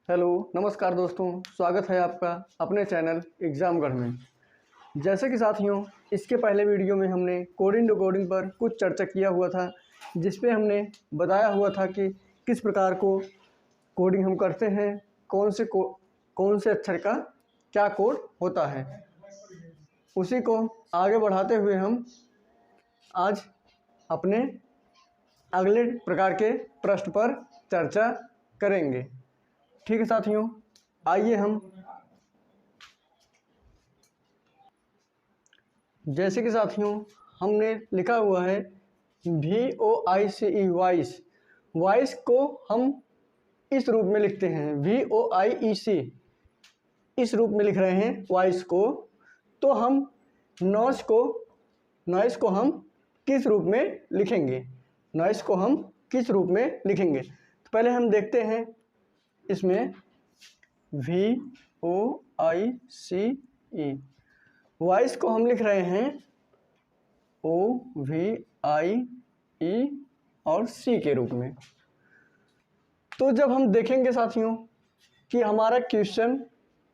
Hello नमस्कार दोस्तों, स्वागत है आपका अपने चैनल एग्ज़ामगढ़ में। जैसे कि साथियों, इसके पहले वीडियो में हमने कोडिंग डिकोडिंग पर कुछ चर्चा किया हुआ था, जिस पे हमने बताया हुआ था कि किस प्रकार को कोडिंग हम करते हैं, कौन से अक्षर का क्या कोड होता है। उसी को आगे बढ़ाते हुए हम आज अपने अगले प्रकार के प्रश्न पर चर्चा करेंगे। ठीक है साथियों, आइए हम जैसे कि साथियों हमने लिखा हुआ है VOICE वॉइस को हम इस रूप में लिखते हैं, VOIEC इस रूप में लिख रहे हैं वॉइस को। तो हम नॉइस को हम किस रूप में लिखेंगे, तो पहले हम देखते हैं इसमें VOICE वॉइस को हम लिख रहे हैं OVIE और C के रूप में। तो जब हम देखेंगे साथियों कि हमारा क्वेश्चन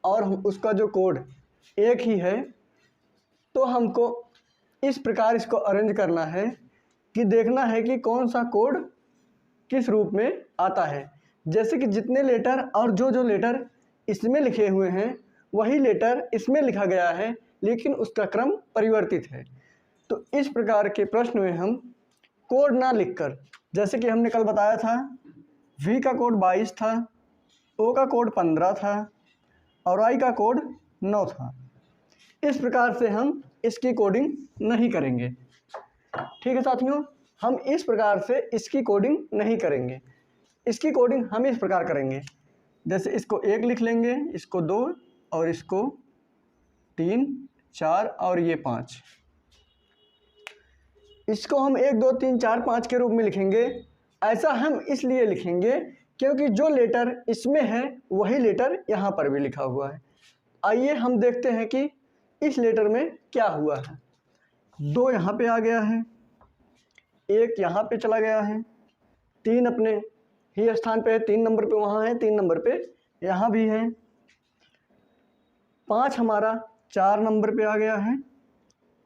और उसका जो कोड एक ही है, तो हमको इस प्रकार इसको अरेंज करना है कि देखना है कि कौन सा कोड किस रूप में आता है। जैसे कि जितने लेटर और जो लेटर इसमें लिखे हुए हैं वही लेटर इसमें लिखा गया है, लेकिन उसका क्रम परिवर्तित है। तो इस प्रकार के प्रश्न में हम कोड ना लिखकर, जैसे कि हमने कल बताया था V का कोड 22 था, O का कोड 15 था और I का कोड 9 था, इस प्रकार से हम इसकी कोडिंग नहीं करेंगे। ठीक है साथियों, हम इस प्रकार से इसकी कोडिंग नहीं करेंगे। इसकी कोडिंग हम इस प्रकार करेंगे, जैसे इसको 1 लिख लेंगे, इसको 2 और इसको 3 4 और ये 5। इसको हम 1 2 3 4 5 के रूप में लिखेंगे। ऐसा हम इसलिए लिखेंगे क्योंकि जो लेटर इसमें है वही लेटर यहाँ पर भी लिखा हुआ है। आइए हम देखते हैं कि इस लेटर में क्या हुआ है। 2 यहाँ पे आ गया है, 1 यहाँ पे चला गया है, 3 अपने ही स्थान पे है, 3 नंबर पे वहाँ है, 3 नंबर पे यहाँ भी है, 5 हमारा 4 नंबर पे आ गया है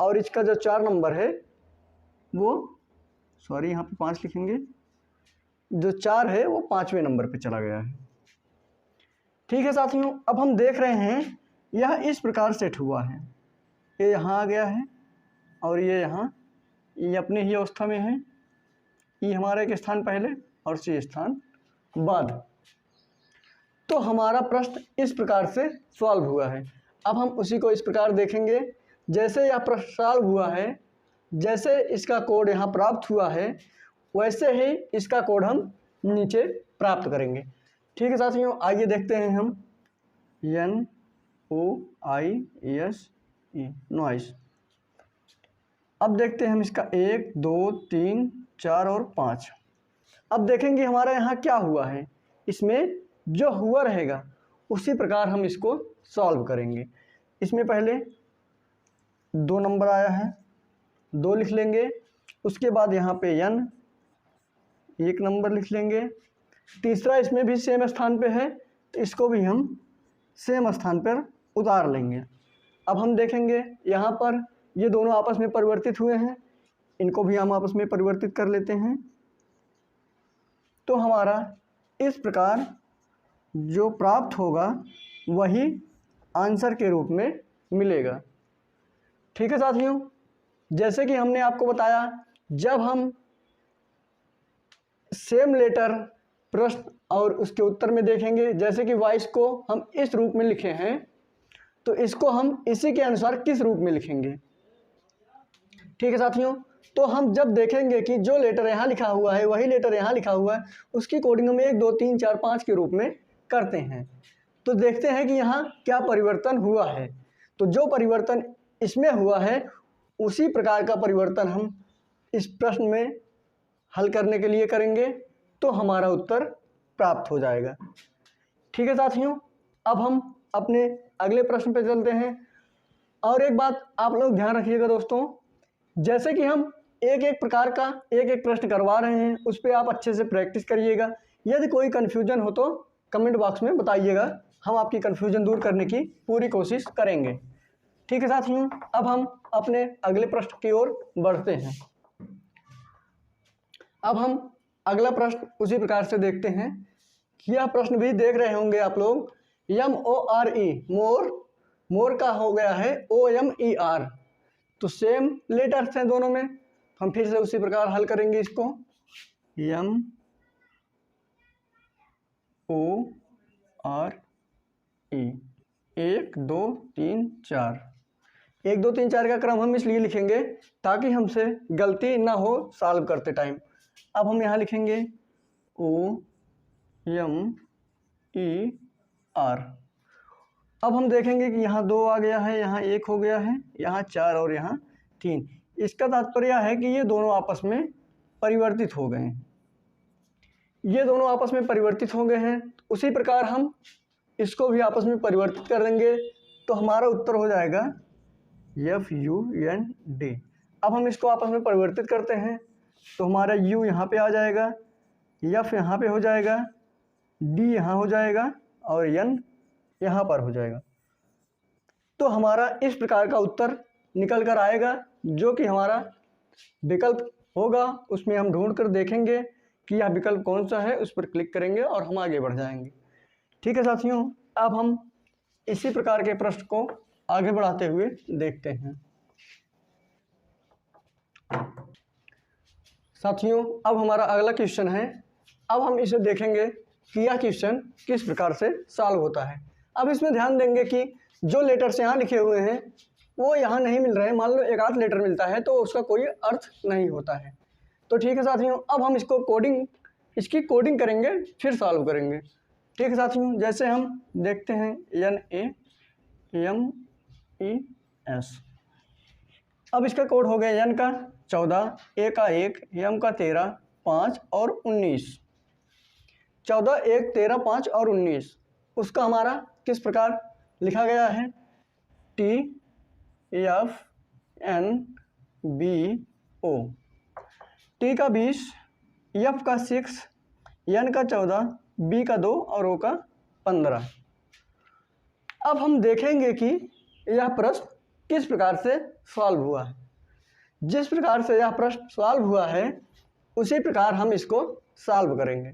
और इसका जो 4 नंबर है वो यहाँ पे 5 लिखेंगे, जो 4 है वो 5वें नंबर पे चला गया है। ठीक है साथियों, अब हम देख रहे हैं यह इस प्रकार सेट हुआ है, ये यहाँ आ गया है और ये यहाँ, ये अपने ही अवस्था में है, ये हमारा एक स्थान पहले और C स्थान बाद। तो हमारा प्रश्न इस प्रकार से सॉल्व हुआ है। अब हम उसी को इस प्रकार देखेंगे, जैसे यह प्रश्न सॉल्व हुआ है, जैसे इसका कोड यहाँ प्राप्त हुआ है, वैसे ही इसका कोड हम नीचे प्राप्त करेंगे। ठीक है साथियों, आइए देखते हैं हम NOISE नॉइस। अब देखते हैं हम इसका 1 2 3 4 और 5। अब देखेंगे हमारा यहाँ क्या हुआ है, इसमें जो हुआ रहेगा उसी प्रकार हम इसको सॉल्व करेंगे। इसमें पहले 2 नंबर आया है, 2 लिख लेंगे, उसके बाद यहाँ पे N 1 नंबर लिख लेंगे, तीसरा इसमें भी सेम स्थान पे है तो इसको भी हम सेम स्थान पर उतार लेंगे। अब हम देखेंगे यहाँ पर ये दोनों आपस में परिवर्तित हुए हैं, इनको भी हम आपस में परिवर्तित कर लेते हैं। तो हमारा इस प्रकार जो प्राप्त होगा वही आंसर के रूप में मिलेगा। ठीक है साथियों, जैसे कि हमने आपको बताया, जब हम सेम लेटर प्रश्न और उसके उत्तर में देखेंगे, जैसे कि वॉइस को हम इस रूप में लिखे हैं, तो इसको हम इसी के अनुसार किस रूप में लिखेंगे। ठीक है साथियों, तो हम जब देखेंगे कि जो लेटर यहाँ लिखा हुआ है वही लेटर यहाँ लिखा हुआ है, उसकी कोडिंग हम 1 2 3 4 5 के रूप में करते हैं। तो देखते हैं कि यहाँ क्या परिवर्तन हुआ है। तो जो परिवर्तन इसमें हुआ है उसी प्रकार का परिवर्तन हम इस प्रश्न में हल करने के लिए करेंगे, तो हमारा उत्तर प्राप्त हो जाएगा। ठीक है साथियों, अब हम अपने अगले प्रश्न पे चलते हैं। और एक बात आप लोग ध्यान रखिएगा दोस्तों, जैसे कि हम एक एक प्रकार का एक एक प्रश्न करवा रहे हैं, उस पर आप अच्छे से प्रैक्टिस करिएगा। यदि कोई कन्फ्यूजन हो तो कमेंट बॉक्स में बताइएगा, हम आपकी कन्फ्यूजन दूर करने की पूरी कोशिश करेंगे। ठीक है साथियों, अब हम अपने अगले प्रश्न की ओर बढ़ते हैं। अब हम अगला प्रश्न उसी प्रकार से देखते हैं कि यह प्रश्न भी देख रहे होंगे आप लोग, MORE मोर, मोर का हो गया है OMER, तो सेम लेटर्स हैं दोनों में, हम फिर से उसी प्रकार हल करेंगे इसको। MORE 1 2 3 4, 1 2 3 4 का क्रम हम इसलिए लिखेंगे ताकि हमसे गलती ना हो सॉल्व करते टाइम। अब हम यहाँ लिखेंगे OMER। अब हम देखेंगे कि यहाँ 2 आ गया है, यहाँ 1 हो गया है, यहाँ 4 और यहाँ 3। इसका तात्पर्य है कि ये दोनों आपस में परिवर्तित हो गए हैं, ये दोनों आपस में परिवर्तित हो गए हैं। उसी प्रकार हम इसको भी आपस में परिवर्तित कर देंगे, तो हमारा उत्तर हो जाएगा FUND। अब हम इसको आपस में परिवर्तित करते हैं, तो हमारा U यहाँ पे आ जाएगा, F यहाँ पे हो जाएगा, D यहाँ हो जाएगा और N यहाँ पर हो जाएगा। तो हमारा इस प्रकार का उत्तर निकल कर आएगा, जो कि हमारा विकल्प होगा। उसमें हम ढूंढ कर देखेंगे कि यह विकल्प कौन सा है, उस पर क्लिक करेंगे और हम आगे बढ़ जाएंगे। ठीक है साथियों, अब हम इसी प्रकार के प्रश्न को आगे बढ़ाते हुए देखते हैं। साथियों, अब हमारा अगला क्वेश्चन है। अब हम इसे देखेंगे कि यह क्वेश्चन किस प्रकार से सॉल्व होता है। अब इसमें ध्यान देंगे कि जो लेटर्स यहाँ लिखे हुए हैं वो यहाँ नहीं मिल रहे हैं। मान लो एक आध लेटर मिलता है तो उसका कोई अर्थ नहीं होता है। तो ठीक है साथियों, अब हम इसकी कोडिंग करेंगे, फिर सॉल्व करेंगे। ठीक है साथियों, जैसे हम देखते हैं NAMES। अब इसका कोड हो गया N का 14, A का 1, M का 13, 5 और 19। 14, 1, 13, 5 और 19 उसका हमारा किस प्रकार लिखा गया है, TFNBO। T का 20, F का 6, N का 14, B का 2 और O का 15। अब हम देखेंगे कि यह प्रश्न किस प्रकार से सॉल्व हुआ है। जिस प्रकार से यह प्रश्न सॉल्व हुआ है उसी प्रकार हम इसको सॉल्व करेंगे।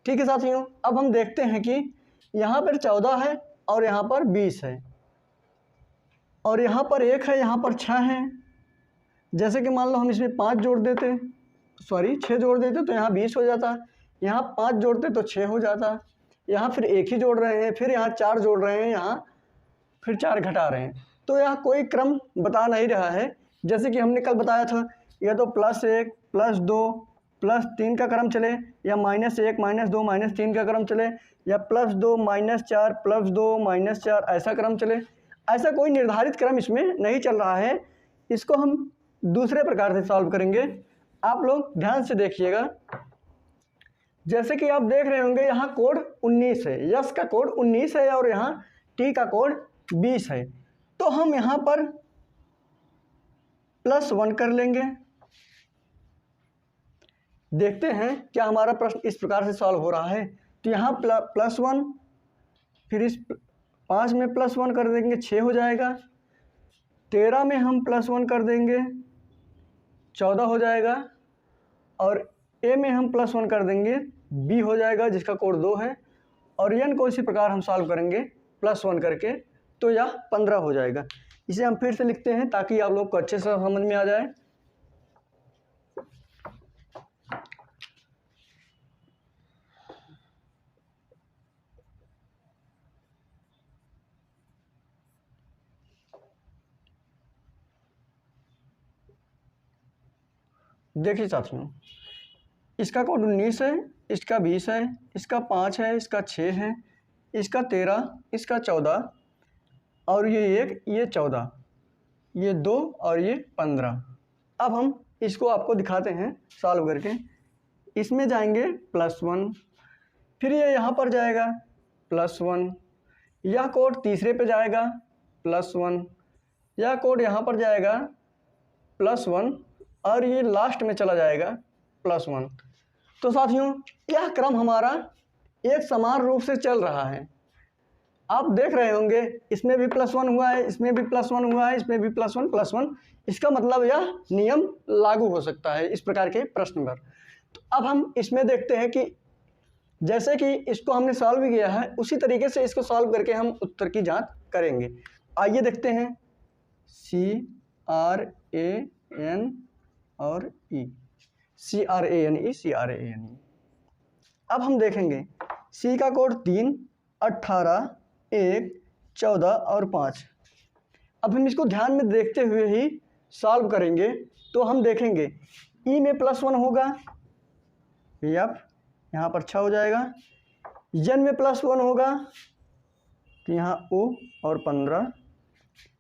ठीक है साथियों, अब हम देखते हैं कि यहाँ पर 14 है और यहाँ पर 20 है और यहाँ पर 1 है, यहाँ पर 6 है। जैसे कि मान लो हम इसमें 5 जोड़ देते, 6 जोड़ देते तो यहाँ 20 हो जाता, यहाँ 5 जोड़ते तो 6 हो जाता, यहाँ फिर 1 ही जोड़ रहे हैं, फिर यहाँ 4 जोड़ रहे हैं, यहाँ फिर 4 घटा रहे हैं। तो यहाँ कोई क्रम बता नहीं रहा है। जैसे कि हमने कल बताया था, या तो +1, +2, +3 का क्रम चले, या -1, -2, -3 का क्रम चले, या +2, -4, +2, -4 ऐसा क्रम चले। ऐसा कोई निर्धारित क्रम इसमें नहीं चल रहा है। इसको हम दूसरे प्रकार से सॉल्व करेंगे। आप लोग ध्यान से देखिएगा। जैसे कि आप देख रहे होंगे यहाँ कोड 19 है, यस का कोड 19 है और यहाँ टी का कोड 20 है। तो हम यहाँ पर +1 कर लेंगे। देखते हैं क्या हमारा प्रश्न इस प्रकार से सॉल्व हो रहा है। तो यहाँ +1, फिर इस 5 में +1 कर देंगे, 6 हो जाएगा। 13 में हम +1 कर देंगे, 14 हो जाएगा। और ए में हम +1 कर देंगे, बी हो जाएगा जिसका कोड 2 है। और एन को इसी प्रकार हम सॉल्व करेंगे +1 करके, तो यह 15 हो जाएगा। इसे हम फिर से लिखते हैं ताकि आप लोग को अच्छे से समझ में आ जाए। देखिए साथियों, इसका कोड 19 है, इसका 20 है, इसका 5 है, इसका 6 है, इसका 13, इसका 14 और ये 1, ये 14, ये 2 और ये 15। अब हम इसको आपको दिखाते हैं सॉल्व करके। इसमें जाएंगे +1, फिर ये यहाँ पर जाएगा +1, यह कोड तीसरे पे जाएगा +1, यह कोड यहाँ पर जाएगा +1 और ये लास्ट में चला जाएगा +1। तो साथियों, यह क्रम हमारा एक समान रूप से चल रहा है। आप देख रहे होंगे इसमें भी +1 हुआ है, इसमें भी +1 हुआ है, इसमें भी +1, इसका मतलब यह नियम लागू हो सकता है इस प्रकार के प्रश्न पर। तो अब हम इसमें देखते हैं कि जैसे कि इसको हमने सॉल्व किया है उसी तरीके से इसको सॉल्व करके हम उत्तर की जांच करेंगे। आइए देखते हैं। CRAN और E, CRANE। अब हम देखेंगे C का कोड 3, 18, 1, 14 और 5। अब हम इसको ध्यान में देखते हुए ही सॉल्व करेंगे। तो हम देखेंगे E में +1 होगा, F यहाँ पर 6 हो जाएगा। N में +1 होगा तो यहाँ O और 15।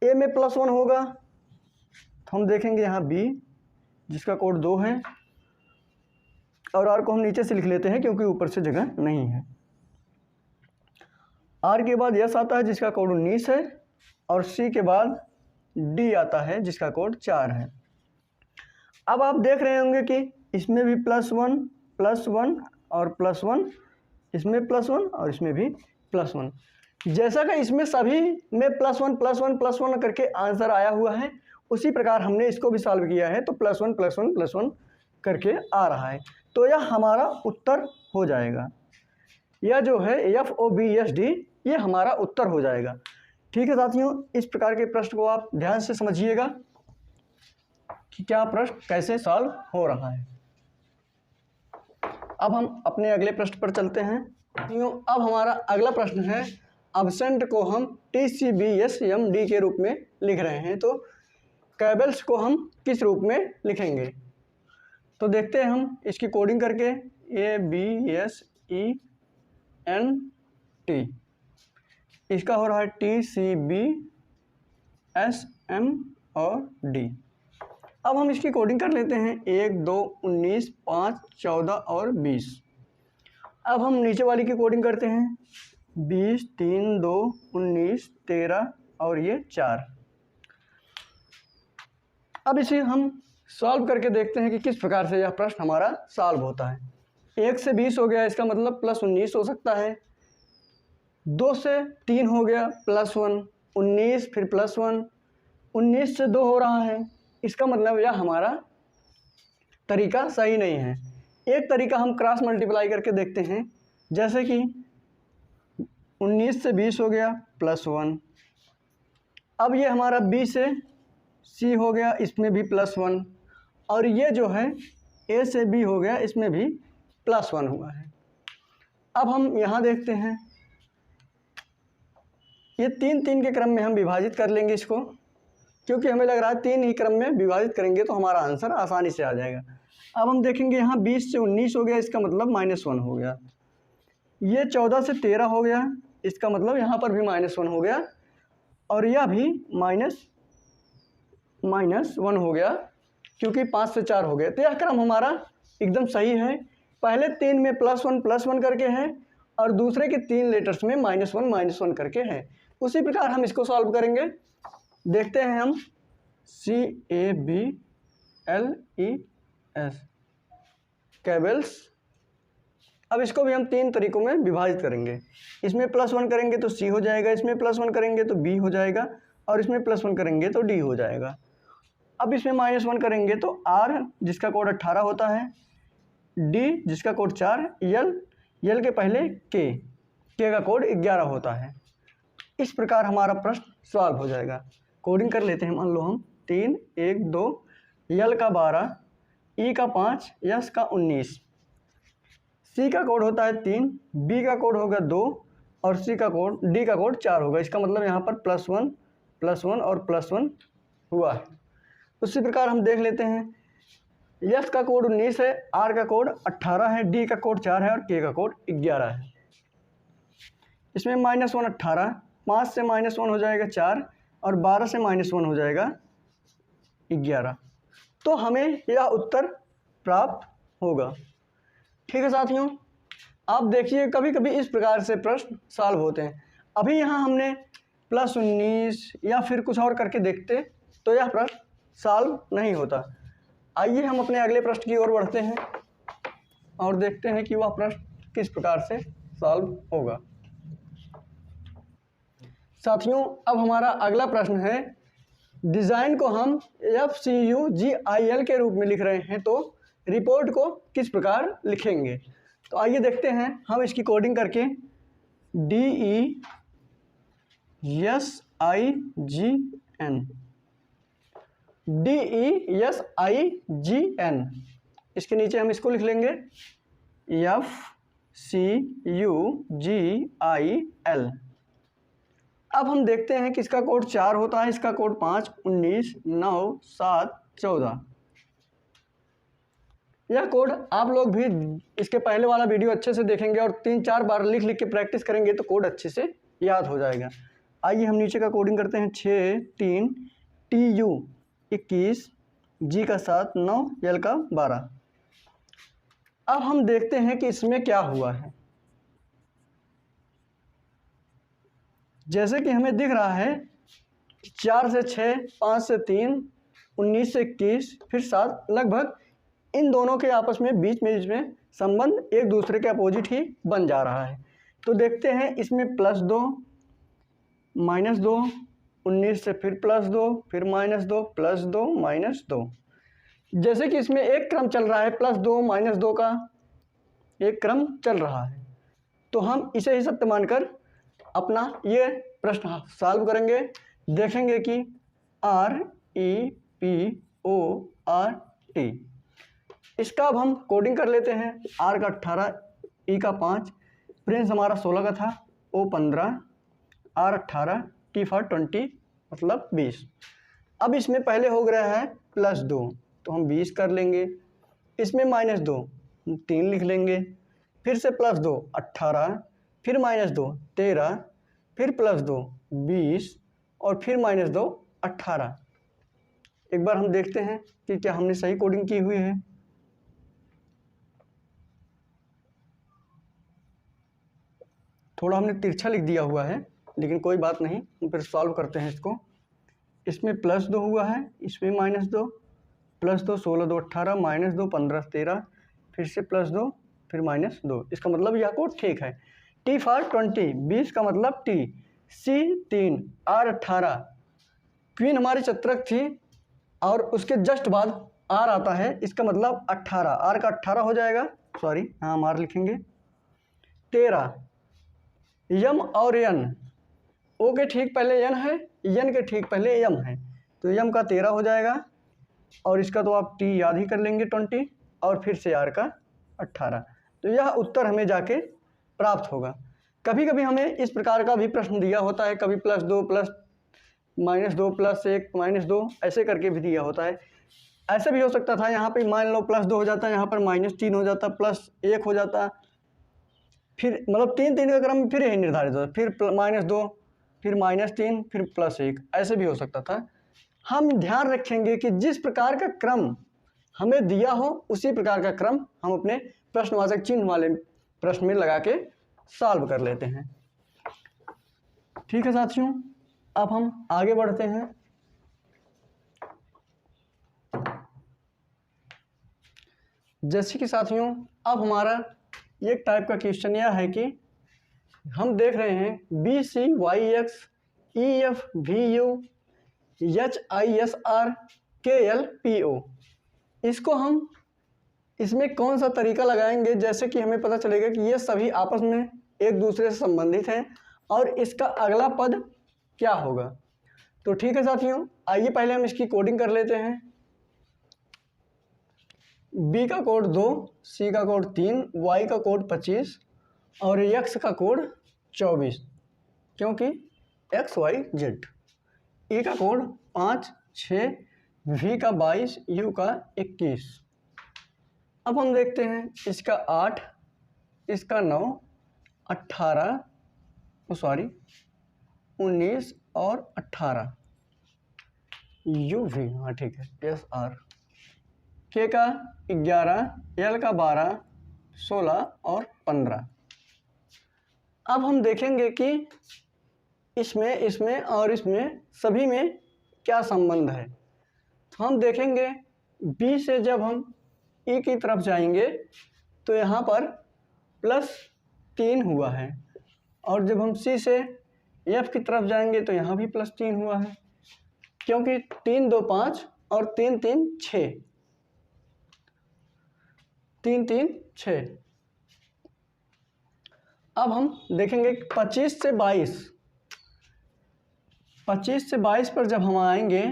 A में +1 होगा तो हम देखेंगे यहाँ B जिसका कोड 2 है, और R को हम नीचे से लिख लेते हैं क्योंकि ऊपर से जगह नहीं है। R के बाद S आता है जिसका कोड 19 है, और C के बाद D आता है जिसका कोड 4 है। अब आप देख रहे होंगे कि इसमें भी +1, +1 और +1, इसमें +1 और इसमें भी +1। जैसा कि इसमें सभी में +1 +1 +1 करके आंसर आया हुआ है, उसी प्रकार हमने इसको भी सॉल्व किया है तो +1 +1 +1 करके आ रहा है। तो यह हमारा उत्तर हो जाएगा। यह जो है FOBSD ये हमारा उत्तर हो जाएगा। ठीक है साथियों, इस प्रकार के प्रश्न को आप ध्यान से समझिएगा कि क्या प्रश्न कैसे सॉल्व हो रहा है। अब हम अपने अगले प्रश्न पर चलते हैं। अब हमारा अगला प्रश्न है, अब्सेंट को हम TCBSMD के रूप में लिख रहे हैं, तो केबल्स को हम किस रूप में लिखेंगे। तो देखते हैं हम इसकी कोडिंग करके, ABSENT, इसका हो रहा है TCBSM और D। अब हम इसकी कोडिंग कर लेते हैं, 1, 2, 19, 5, 14 और 20। अब हम नीचे वाली की कोडिंग करते हैं, 20, 3, 2, 19, 13 और ये 4। अब इसे हम सॉल्व करके देखते हैं कि किस प्रकार से यह प्रश्न हमारा सॉल्व होता है। 1 से 20 हो गया, इसका मतलब +19 हो सकता है। 2 से 3 हो गया, +1, 19 फिर +1, 19 से 2 हो रहा है, इसका मतलब यह हमारा तरीका सही नहीं है। एक तरीका हम क्रॉस मल्टीप्लाई करके देखते हैं, जैसे कि 19 से 20 हो गया +1। अब ये हमारा B से C हो गया, इसमें भी +1, और ये जो है A से B हो गया, इसमें भी +1 हुआ है। अब हम यहाँ देखते हैं, ये 3 के क्रम में हम विभाजित कर लेंगे इसको, क्योंकि हमें लग रहा है 3 ही क्रम में विभाजित करेंगे तो हमारा आंसर आसानी से आ जाएगा। अब हम देखेंगे यहाँ 20 से 19 हो गया, इसका मतलब -1 हो गया। ये 14 से 13 हो गया, इसका मतलब यहाँ पर भी -1 हो गया, और यह भी -1 हो गया क्योंकि 5 से 4 हो गए। तो यह क्रम हमारा एकदम सही है। पहले 3 में +1 करके है, और दूसरे के 3 लेटर्स में -1 करके है। उसी प्रकार हम इसको सॉल्व करेंगे। देखते हैं हम, CABLES केबल्स। अब इसको भी हम 3 तरीकों में विभाजित करेंगे। इसमें +1 करेंगे तो C हो जाएगा, इसमें +1 करेंगे तो B हो जाएगा, और इसमें +1 करेंगे तो D हो जाएगा। अब इसमें -1 करेंगे तो R जिसका कोड 18 होता है, D जिसका कोड 4, L के पहले K का कोड 11 होता है। इस प्रकार हमारा प्रश्न सॉल्व हो जाएगा। कोडिंग कर लेते हैं। मान लो हम 3, 1, 2, L का 12, E का 5, S का 19। C का कोड होता है 3, B का कोड होगा 2, और D का कोड 4 होगा। इसका मतलब यहाँ पर +1 और +1 हुआ है। उसी प्रकार हम देख लेते हैं, S का कोड 19 है, R का कोड 18 है, D का कोड 4 है, और K का कोड 11 है। इसमें -1 18, 5 से -1 हो जाएगा 4, और 12 से -1 हो जाएगा 11। तो हमें यह उत्तर प्राप्त होगा। ठीक है साथियों, आप देखिए कभी कभी इस प्रकार से प्रश्न सॉल्व होते हैं। अभी यहाँ हमने +19 या फिर कुछ और करके देखते तो यह प्रश्न सॉल्व नहीं होता। आइए हम अपने अगले प्रश्न की ओर बढ़ते हैं और देखते हैं कि वह प्रश्न किस प्रकार से सॉल्व होगा। साथियों अब हमारा अगला प्रश्न है, डिज़ाइन को हम FCUGIL के रूप में लिख रहे हैं, तो रिपोर्ट को किस प्रकार लिखेंगे। तो आइए देखते हैं हम इसकी कोडिंग करके। DESIGN, इसके नीचे हम इसको लिख लेंगे FCUGIL। अब हम देखते हैं कि इसका कोड 4 होता है, इसका कोड 5, 19, 9, 7, 14। यह कोड आप लोग भी इसके पहले वाला वीडियो अच्छे से देखेंगे और 3-4 बार लिख लिख के प्रैक्टिस करेंगे तो कोड अच्छे से याद हो जाएगा। आइए हम नीचे का कोडिंग करते हैं। 6, 3, TU 21, G का 7, 9, L का 12। अब हम देखते हैं कि इसमें क्या हुआ है। जैसे कि हमें दिख रहा है 4 से 6, 5 से 3, 19 से 21, फिर 7, लगभग इन दोनों के आपस में बीच में संबंध एक दूसरे के अपोजिट ही बन जा रहा है। तो देखते हैं इसमें +2, -2, 19 से फिर +2, फिर -2, +2, -2। जैसे कि इसमें एक क्रम चल रहा है, +2 -2 का एक क्रम चल रहा है, तो हम इसे ही सत्य मानकर अपना ये प्रश्न सॉल्व करेंगे। देखेंगे कि REPORT, इसका अब हम कोडिंग कर लेते हैं। R का 18, E का 5, प्रिंस हमारा 16 का था, O 15, R 18, T for 20 मतलब 20। अब इसमें पहले हो गया है +2, तो हम 20 कर लेंगे। इसमें -2 3 लिख लेंगे, फिर से +2 18, फिर -2 13, फिर +2 20 और फिर -2 18। एक बार हम देखते हैं कि क्या हमने सही कोडिंग की हुई है। थोड़ा हमने तिरछा लिख दिया हुआ है, लेकिन कोई बात नहीं, हम फिर सॉल्व करते हैं इसको। इसमें +2 हुआ है, इसमें -2, +2 16, 2 18, -2 15 13, फिर से +2, फिर -2। इसका मतलब यह कोड ठीक है। T for 20, 20 का मतलब T, C 3, R 18, क्वीन हमारी चत्रक थी और उसके जस्ट बाद R आता है, इसका मतलब 18, R का 18 हो जाएगा, सॉरी हाँ हम R लिखेंगे। 13, यम और N, O के ठीक पहले N है, N के ठीक पहले यम है, तो यम का 13 हो जाएगा और इसका तो आप T याद ही कर लेंगे 20 और फिर से R का 18। तो यह उत्तर हमें जाके प्राप्त होगा। कभी कभी हमें इस प्रकार का भी प्रश्न दिया होता है, कभी +2 -2 +1 -2 ऐसे करके भी दिया होता है। ऐसे भी हो सकता था, यहाँ पे मान लो +2 हो जाता, यहाँ पर -3 हो जाता, +1 हो जाता, फिर मतलब 3 का क्रम फिर यही निर्धारित होता, फिर -2, फिर -3, फिर +1, ऐसे भी हो सकता था। हम ध्यान रखेंगे कि जिस प्रकार का क्रम हमें दिया हो उसी प्रकार का क्रम हम अपने प्रश्नवाचक चिन्ह वाले प्रश्न में लगा के सॉल्व कर लेते हैं। ठीक है साथियों, अब हम आगे बढ़ते हैं। जैसे कि साथियों अब हमारा एक टाइप का क्वेश्चन यह है कि हम देख रहे हैं BCYX EFVU HISR KLPO, इसको हम इसमें कौन सा तरीका लगाएंगे, जैसे कि हमें पता चलेगा कि ये सभी आपस में एक दूसरे से संबंधित हैं और इसका अगला पद क्या होगा। तो ठीक है साथियों, आइए पहले हम इसकी कोडिंग कर लेते हैं। B का कोड 2, C का कोड 3, Y का कोड 25 और X का कोड 24, क्योंकि XYZ। E का कोड 5, 6, V का 22, U का 21। अब हम देखते हैं इसका 8, इसका 9, 18, 19 और 18, UV, हाँ ठीक है, SR। K का 11, L का 12, 16 और 15। अब हम देखेंगे कि इसमें और इसमें सभी में क्या संबंध है। तो हम देखेंगे B से जब हम E की तरफ जाएंगे तो यहाँ पर 3 हुआ है, और जब हम सी से एफ की तरफ जाएंगे तो यहाँ भी +3 हुआ है, क्योंकि 3 2 5 और 3 3 6, 3 3 6। अब हम देखेंगे 25 से 22, 25 से 22 पर जब हम आएंगे,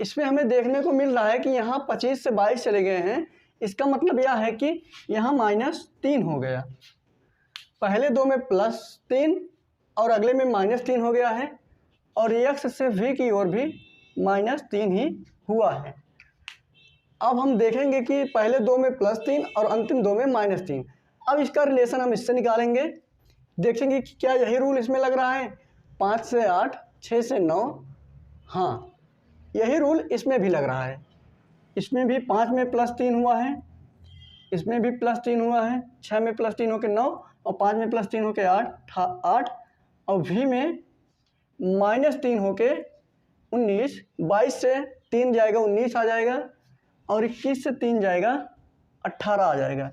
इसमें हमें देखने को मिल रहा है कि यहाँ 25 से 22 चले गए हैं। इसका मतलब यह है कि यहाँ -3 हो गया, पहले दो में +3 और अगले में -3 हो गया है, और x से v की ओर भी -3 ही हुआ है। अब हम देखेंगे कि पहले दो में +3 और अंतिम दो में -3। अब इसका रिलेशन हम इससे निकालेंगे, देखेंगे कि क्या यही रूल इसमें लग रहा है, 5 से 8, 6 से 9। हाँ, यही रूल इसमें भी लग रहा है। इसमें भी 5 में +3 हुआ है, इसमें भी +3 हुआ है, 6 में +3 होकर 9 और 5 में +3 होकर 8, और v में -3 होके 19, 22 से 3 जाएगा 19 आ जाएगा, और 21 से 3 जाएगा 18 आ जाएगा।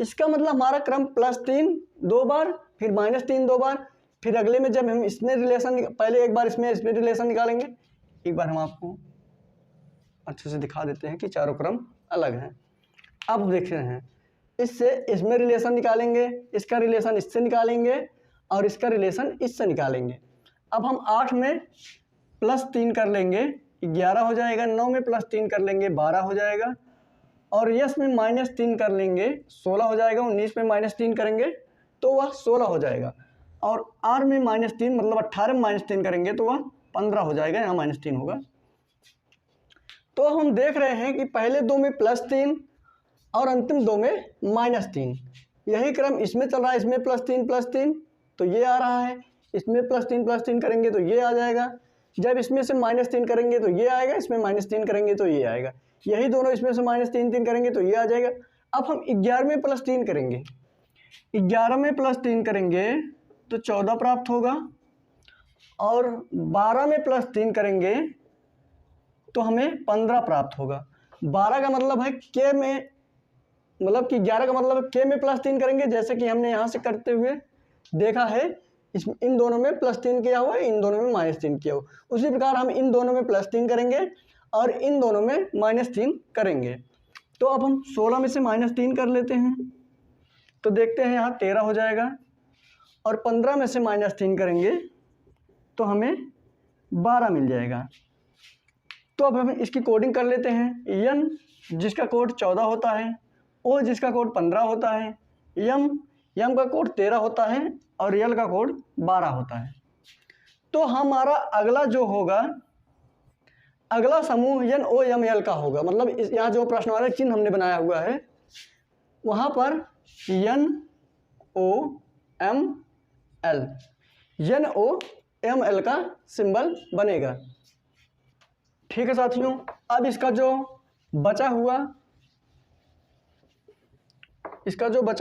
इसका मतलब हमारा क्रम +3 2 बार, फिर -3 2 बार, फिर अगले में जब हम इसमें रिलेशन, पहले एक बार इसमें रिलेशन निकालेंगे। एक बार हम आपको अच्छे से दिखा देते हैं कि चारों क्रम अलग हैं। अब देख रहे हैं, इससे इसमें रिलेशन निकालेंगे, इसका रिलेशन इससे निकालेंगे, और इसका रिलेशन इससे निकालेंगे। अब हम 8 में +3 कर लेंगे 11 हो जाएगा, 9 में +3 कर लेंगे 12 हो जाएगा, और यस में -3 कर लेंगे 16 हो जाएगा, 19 में -3 करेंगे तो वह 16 हो जाएगा, और आर में -3 मतलब 18 में -3 करेंगे तो वह 15 हो जाएगा, यहाँ -3 होगा। तो हम देख रहे हैं कि पहले दो में +3 और अंतिम दो में -3, यही क्रम इसमें चल रहा है। इसमें +3 तो ये आ रहा है, इसमें +3 करेंगे तो ये आ जाएगा, जब इसमें से -3 करेंगे तो ये आएगा, इसमें -3 करेंगे तो ये आएगा, यही दोनों इसमें से -3 करेंगे तो ये आ जाएगा। अब हम 11 में +3 करेंगे, 11 में +3 करेंगे तो 14 प्राप्त होगा, और 12 में +3 करेंगे तो हमें 15 प्राप्त होगा। 12 का मतलब है के में, मतलब कि 11 का मतलब है के में +3 करेंगे, जैसे कि हमने यहाँ से करते हुए देखा है, इन दोनों में +3 किया हुआ है, इन दोनों में -3 किया हुआ। उसी प्रकार हम इन दोनों में +3 करेंगे और इन दोनों में -3 करेंगे। तो अब हम 16 में से -3 कर लेते हैं, तो देखते हैं यहाँ 13 हो जाएगा, और 15 में से -3 करेंगे तो हमें 12 मिल जाएगा। तो अब हम इसकी कोडिंग कर लेते हैं। एन जिसका कोड 14 होता है, ओ जिसका कोड 15 होता है, एम का कोड 13 होता है, और यल का कोड 12 होता है। तो हमारा अगला जो होगा, अगला समूह एन ओ एम एल का होगा, मतलब यहाँ जो प्रश्नवाचक चिन्ह हमने बनाया हुआ है वहाँ पर एन ओ एम एल का सिंबल बनेगा। ठीक है साथियों, अब इसका जो बचा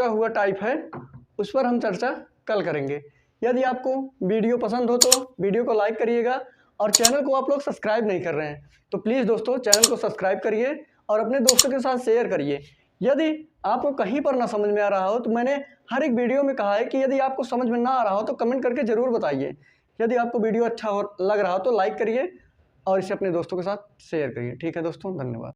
हुआ टाइप है उस पर हम चर्चा कल करेंगे। यदि आपको वीडियो पसंद हो तो वीडियो को लाइक करिएगा, और चैनल को आप लोग सब्सक्राइब नहीं कर रहे हैं तो प्लीज़ दोस्तों चैनल को सब्सक्राइब करिए और अपने दोस्तों के साथ शेयर करिए। यदि आपको कहीं पर ना समझ में आ रहा हो तो मैंने हर एक वीडियो में कहा है कि यदि आपको समझ में ना आ रहा हो तो कमेंट करके ज़रूर बताइए। यदि आपको वीडियो अच्छा लग रहा हो तो लाइक करिए और इसे अपने दोस्तों के साथ शेयर करिए। ठीक है दोस्तों, धन्यवाद।